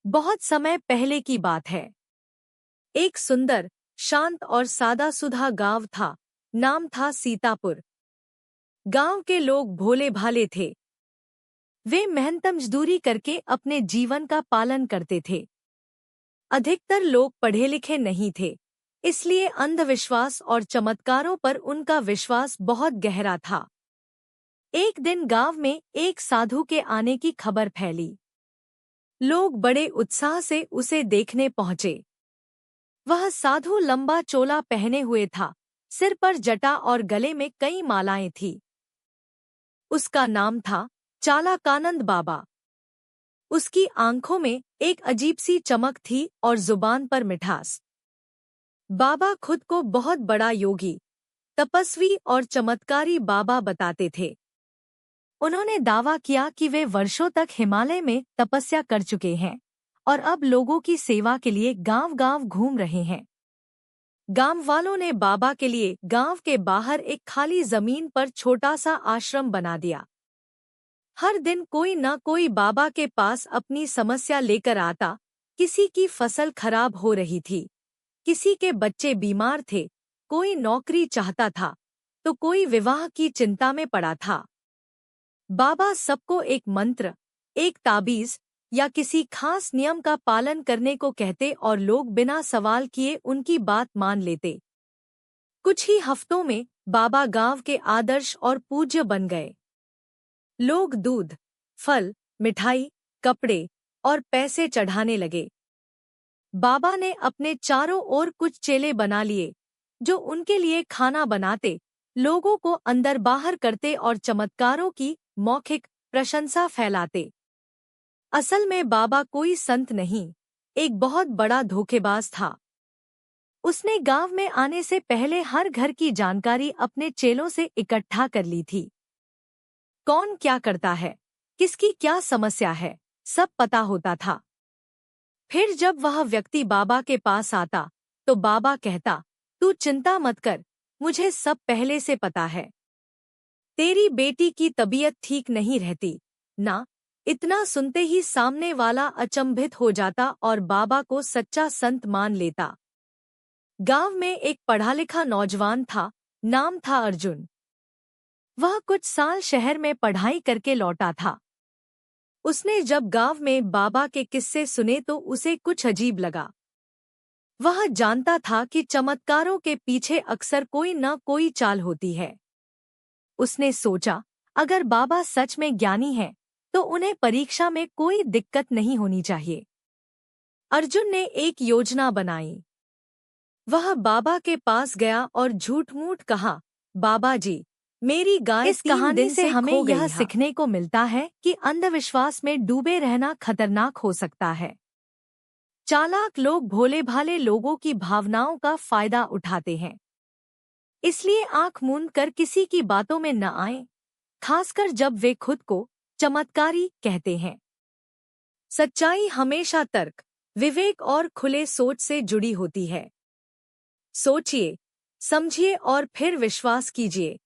बहुत समय पहले की बात है। एक सुंदर, शांत और सादा-सुधा गांव था। नाम था सीतापुर। गांव के लोग भोले भाले थे। वे मेहनत मजदूरी करके अपने जीवन का पालन करते थे। अधिकतर लोग पढ़े लिखे नहीं थे, इसलिए अंधविश्वास और चमत्कारों पर उनका विश्वास बहुत गहरा था। एक दिन गांव में एक साधु के आने की खबर फैली। लोग बड़े उत्साह से उसे देखने पहुंचे। वह साधु लंबा चोला पहने हुए था, सिर पर जटा और गले में कई मालाएं थी। उसका नाम था चालाकानंद बाबा। उसकी आंखों में एक अजीब सी चमक थी और जुबान पर मिठास। बाबा खुद को बहुत बड़ा योगी, तपस्वी और चमत्कारी बाबा बताते थे। उन्होंने दावा किया कि वे वर्षों तक हिमालय में तपस्या कर चुके हैं और अब लोगों की सेवा के लिए गांव-गांव घूम रहे हैं। गांव वालों ने बाबा के लिए गांव के बाहर एक खाली जमीन पर छोटा सा आश्रम बना दिया। हर दिन कोई न कोई बाबा के पास अपनी समस्या लेकर आता। किसी की फसल खराब हो रही थी, किसी के बच्चे बीमार थे, कोई नौकरी चाहता था, तो कोई विवाह की चिंता में पड़ा था। बाबा सबको एक मंत्र, एक ताबीज या किसी खास नियम का पालन करने को कहते और लोग बिना सवाल किए उनकी बात मान लेते। कुछ ही हफ्तों में बाबा गांव के आदर्श और पूज्य बन गए। लोग दूध, फल, मिठाई, कपड़े और पैसे चढ़ाने लगे। बाबा ने अपने चारों ओर कुछ चेले बना लिए, जो उनके लिए खाना बनाते, लोगों को अंदर बाहर करते और चमत्कारों की मौखिक प्रशंसा फैलाते। असल में बाबा कोई संत नहीं, एक बहुत बड़ा धोखेबाज था। उसने गांव में आने से पहले हर घर की जानकारी अपने चेलों से इकट्ठा कर ली थी। कौन क्या करता है, किसकी क्या समस्या है, सब पता होता था। फिर जब वह व्यक्ति बाबा के पास आता, तो बाबा कहता, तू चिंता मत कर, मुझे सब पहले से पता है। तेरी बेटी की तबीयत ठीक नहीं रहती ना। इतना सुनते ही सामने वाला अचंभित हो जाता और बाबा को सच्चा संत मान लेता। गांव में एक पढ़ा लिखा नौजवान था, नाम था अर्जुन। वह कुछ साल शहर में पढ़ाई करके लौटा था। उसने जब गांव में बाबा के किस्से सुने तो उसे कुछ अजीब लगा। वह जानता था कि चमत्कारों के पीछे अक्सर कोई न कोई चाल होती है। उसने सोचा, अगर बाबा सच में ज्ञानी हैं, तो उन्हें परीक्षा में कोई दिक्कत नहीं होनी चाहिए। अर्जुन ने एक योजना बनाई। वह बाबा के पास गया और झूठ-मूठ कहा, बाबा जी, मेरी गाय इस कहानी से हमें यह सीखने को मिलता है कि अंधविश्वास में डूबे रहना खतरनाक हो सकता है। चालाक लोग भोले भाले लोगों की भावनाओं का फायदा उठाते हैं। इसलिए आंख मूंद कर किसी की बातों में न आए, खासकर जब वे खुद को चमत्कारी कहते हैं। सच्चाई हमेशा तर्क, विवेक और खुले सोच से जुड़ी होती है। सोचिए, समझिए और फिर विश्वास कीजिए।